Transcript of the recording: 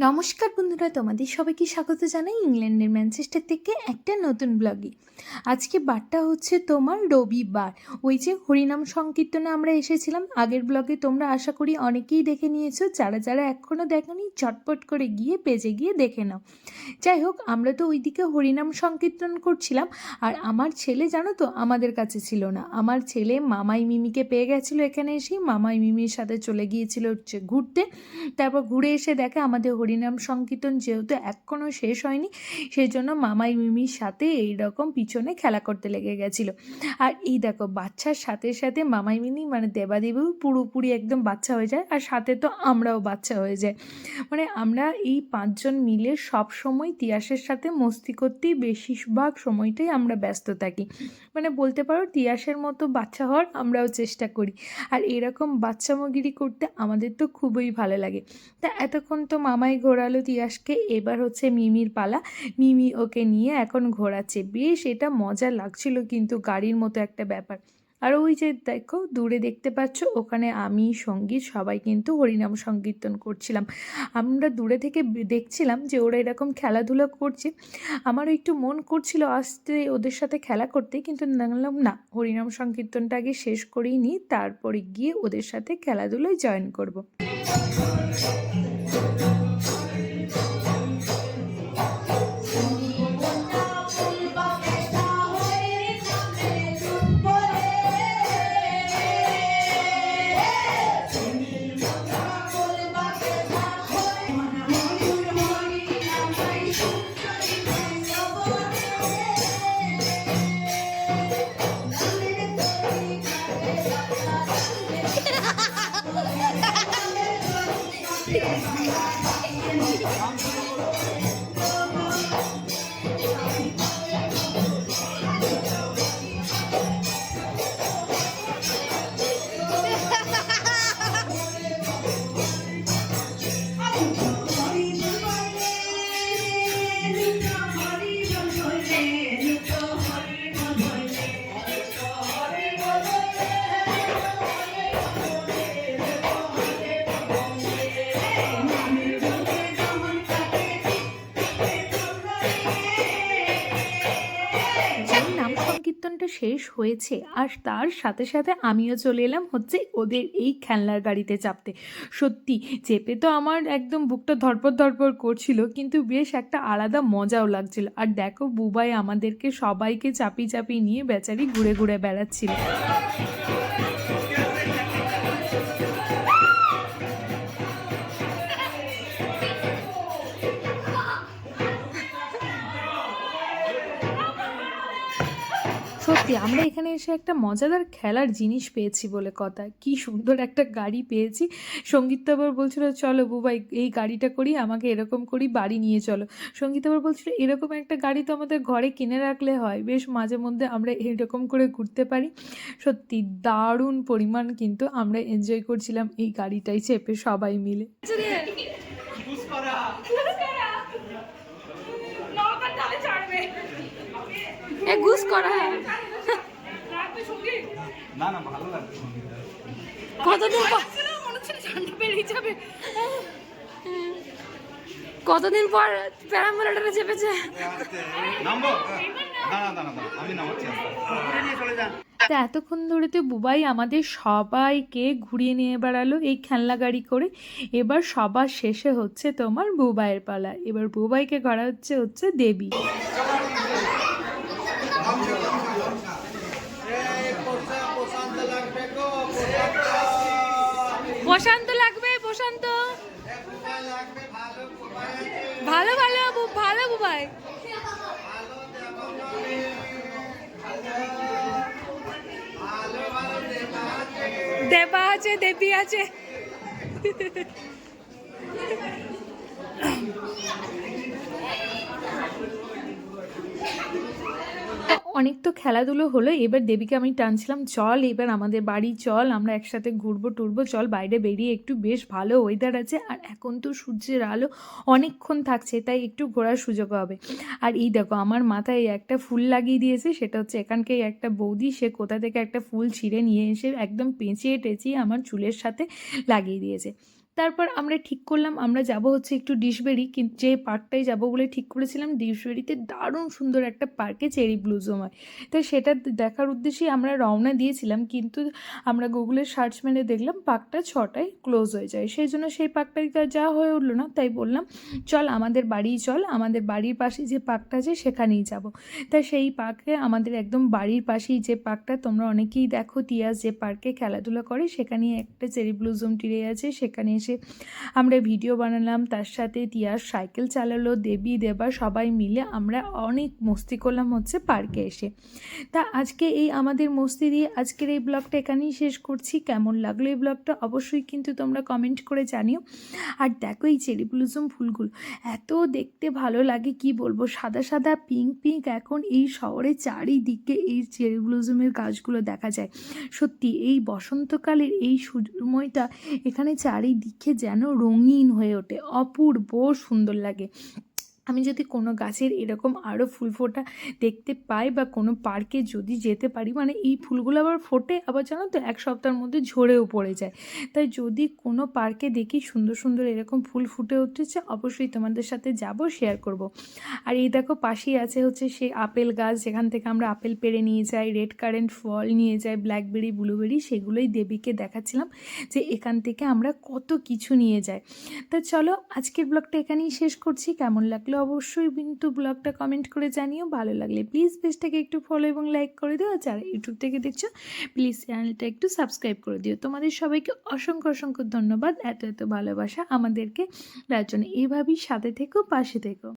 নমস্কার বন্ধুরা, তোমাদের সবাইকে স্বাগত জানাই ইংল্যান্ডের ম্যানচেস্টার থেকে একটা নতুন ব্লগে। আজকে বারটা হচ্ছে তোমার রবিবার। ওই যে হরিনাম সংকীর্তনে আমরা এসেছিলাম, আগের ব্লগে তোমরা আশা করি অনেকেই দেখে নিয়েছো। যারা যারা এখনও দেখোনি ঝটপট করে গিয়ে পেজে গিয়ে দেখে নাও। যাই হোক, আমরা তো ওইদিকে হরিনাম সংকীর্তন করছিলাম, আর আমার ছেলে জানো তো আমাদের কাছে ছিল না। আমার ছেলে মামাই মিমিকে পেয়ে গেছিলো, এখানে এসেই মামাই মিমির সাথে চলে গিয়েছিল হচ্ছে ঘুরতে। তারপর ঘুরে এসে দেখে আমাদের হরিনাম সংকীর্তন যেহেতু এখনও শেষ হয়নি, সেই জন্য মামাই মিমির সাথে এইরকম পিছনে খেলা করতে লেগে গেছিলো। আর এই দেখো, বাচ্চার সাথে সাথে মামাই মিমি মানে দেবাদেবীও পুরোপুরি একদম বাচ্চা হয়ে যায়, আর সাথে তো আমরাও বাচ্চা হয়ে যাই। মানে আমরা এই পাঁচজন মিলে সব সময় তিয়াসের সাথে মস্তি করতেই বেশিরভাগ সময়টাই আমরা ব্যস্ত থাকি। মানে বলতে পারো তিয়াসের মতো বাচ্চা হওয়ার আমরাও চেষ্টা করি, আর এরকম বাচ্চামগিরি করতে আমাদের তো খুবই ভালো লাগে। তা এতক্ষণ তো মামাই ঘোরালো তিয়াসকে, এবার হচ্ছে মিমির পালা। মিমি ওকে নিয়ে এখন ঘোরাচ্ছে, বেশ এটা মজা লাগছিল, কিন্তু গাড়ির মতো একটা ব্যাপার। আর ওই যে দেখো দূরে দেখতে পাচ্ছ, ওখানে আমি সঙ্গীত সবাই কিন্তু হরিনাম সংকীর্তন করছিলাম। আমরা দূরে থেকে দেখছিলাম যে ওরা এরকম খেলাধুলা করছে। আমারও একটু মন করছিল আসতে ওদের সাথে খেলা করতে, কিন্তু জানলাম না, হরিনাম সংকীর্তনটা আগে শেষ করেই নিই, তারপরে গিয়ে ওদের সাথে খেলাধুলায় জয়েন করব। নাম সংকীর্তনটা শেষ হয়েছে, আর তার সাথে সাথে আমিও চলে এলাম হচ্ছে ওদের এই খেলনার গাড়িতে চাপতে। সত্যি চেপে তো আমার একদম বুকটা ধরপড় ধরপড় করছিল, কিন্তু বেশ একটা আলাদা মজাও লাগছিল। আর দেখো বুবাই আমাদেরকে সবাইকে চাপিয়ে চাপিয়ে নিয়ে বেচারি ঘুরে ঘুরে বেড়াচ্ছিল। সত্যি আমরা এখানে এসে একটা মজাদার খেলার জিনিস পেয়েছি বলে কথা। কি সুন্দর একটা গাড়ি পেয়েছি। সঙ্গীত আবার বলছিল চলো বুবাই এই গাড়িটা করি, আমাকে এরকম করি বাড়ি নিয়ে চলো। সঙ্গীত আবার বলছিল এরকম একটা গাড়ি তো আমাদের ঘরে কিনে রাখলে হয়, বেশ মাঝে মধ্যে আমরা এরকম করে ঘুরতে পারি। সত্যি দারুণ পরিমাণ কিন্তু আমরা এনজয় করছিলাম এই গাড়িটাই চেপে সবাই মিলে। ঘুষ করা কতদিন পর প্যারামিটারে চেপেছে। তা এতক্ষণ ধরে তো বুবাই আমাদের সবাইকে ঘুরিয়ে নিয়ে বেড়ালো এই খেলনা গাড়ি করে। এবার সবার শেষে হচ্ছে তোমার বুবাইয়ের পালা। এবার বুবাইকে করা হচ্ছে দেবী। প্রশান্ত লাগবে, প্রশান্ত ভালো ভালো ভালো বুবাই। দেবা আছে, দেবী আছে। অনেক তো খেলাধুলো হলো, এবার দেবীকে আমি টানছিলাম চল এবার আমাদের বাড়ি চল, আমরা একসাথে ঘুরবো টুরবো, চল বাইরে বেরিয়ে একটু, বেশ ভালো ওয়েদার আছে, আর এখন তো সূর্যের আলো অনেকক্ষণ থাকছে, তাই একটু ঘোরার সুযোগ হবে। আর এই দেখো আমার মাথায় একটা ফুল লাগিয়ে দিয়েছে, সেটা হচ্ছে এখানকে একটা বৌদি, সে কোথা থেকে একটা ফুল ছিঁড়ে নিয়ে এসে একদম পেঁচিয়ে টেঁচিয়ে আমার চুলের সাথে লাগিয়ে দিয়েছে। তারপর আমরা ঠিক করলাম আমরা যাব হচ্ছে একটু ডিশবেরি, যে পার্কটায় যাব বলে ঠিক করেছিলাম। ডিশবেরিতে দারুণ সুন্দর একটা পার্কে চেরি ব্লুজম হয়, তাই সেটা দেখার উদ্দেশ্যেই আমরা রওনা দিয়েছিলাম। কিন্তু আমরা গুগলে সার্চ মেরে দেখলাম পার্কটা 6টায় ক্লোজ হয়ে যায়, সেই জন্য সেই পার্কটায় যাওয়া হয়ে উঠলো না। তাই বললাম চল আমাদের বাড়িই চল, আমাদের বাড়ির পাশে যে পার্কটা আছে সেখানেই যাব। তাই সেই পার্কে আমাদের একদম বাড়ির পাশেই যে পার্কটা তোমরা অনেকেই দেখো, তিয়াস যে পার্কে খেলাধুলা করে, সেখানেই একটা চেরি ব্লুজম ট্রি আছে। সেখানে এসে আমরা ভিডিও বানালাম, তার সাথে তিয়াস সাইকেল চালালো, দেবী দেবা সবাই মিলে আমরা অনেক মস্তি করলাম হচ্ছে পার্কে এসে। তা আজকে এই আমাদের মস্তি দিয়ে আজকের এই ব্লগটা এখানেই শেষ করছি। কেমন লাগলো এই ব্লগটা অবশ্যই কিন্তু তোমরা কমেন্ট করে জানিও। আর দেখো এই চেরি ব্লুজম ফুলগুলো এত দেখতে ভালো লাগে, কি বলবো, সাদা সাদা পিঙ্ক পিঙ্ক। এখন এই শহরে চারিদিকে এই চেরি ব্লুজমের গাছগুলো দেখা যায়। সত্যি এই বসন্তকালের এই সময়টা এখানে চারিদিকে যেন রঙিন হয়ে ওঠে, অপূর্ব সুন্দর লাগে। আমি যদি কোনো গাছের এরকম আরও ফুল ফোটা দেখতে পাই বা কোনো পার্কে যদি যেতে পারি, মানে এই ফুলগুলো আবার ফোটে, আবার জানো তো 1 সপ্তাহের মধ্যে ঝরেও পড়ে যায়। তাই যদি কোনো পার্কে দেখি সুন্দর সুন্দর এরকম ফুল ফুটে উঠেছে, অবশ্যই তোমাদের সাথে যাব, শেয়ার করব। আর এই দেখো পাশেই আছে হচ্ছে সেই আপেল গাছ, যেখান থেকে আমরা আপেল পেড়ে নিয়ে যাই, রেড কারেন্ট ফল নিয়ে যাই, ব্ল্যাকবেরি ব্লুবেরি, সেগুলোই দেবীকে দেখাচ্ছিলাম যে এখান থেকে আমরা কত কিছু নিয়ে যাই। তা চলো আজকের ব্লগটা এখানেই শেষ করছি। কেমন লাগলো অবশ্যই কিন্তু ব্লগটা কমেন্ট করে জানিও। ভালো লাগলে প্লিজ পেজটাকে একটু ফলো এবং লাইক করে দিও। আর যারা ইউটিউব থেকে দেখছো প্লিজ চ্যানেলটা একটু সাবস্ক্রাইব করে দিও। তোমাদের সবাইকে অসংখ্য অসংখ্য ধন্যবাদ এত এত ভালোবাসা আমাদেরকে দেওয়ার জন্য। এইভাবেই সাথে থেকো, পাশে থেকো।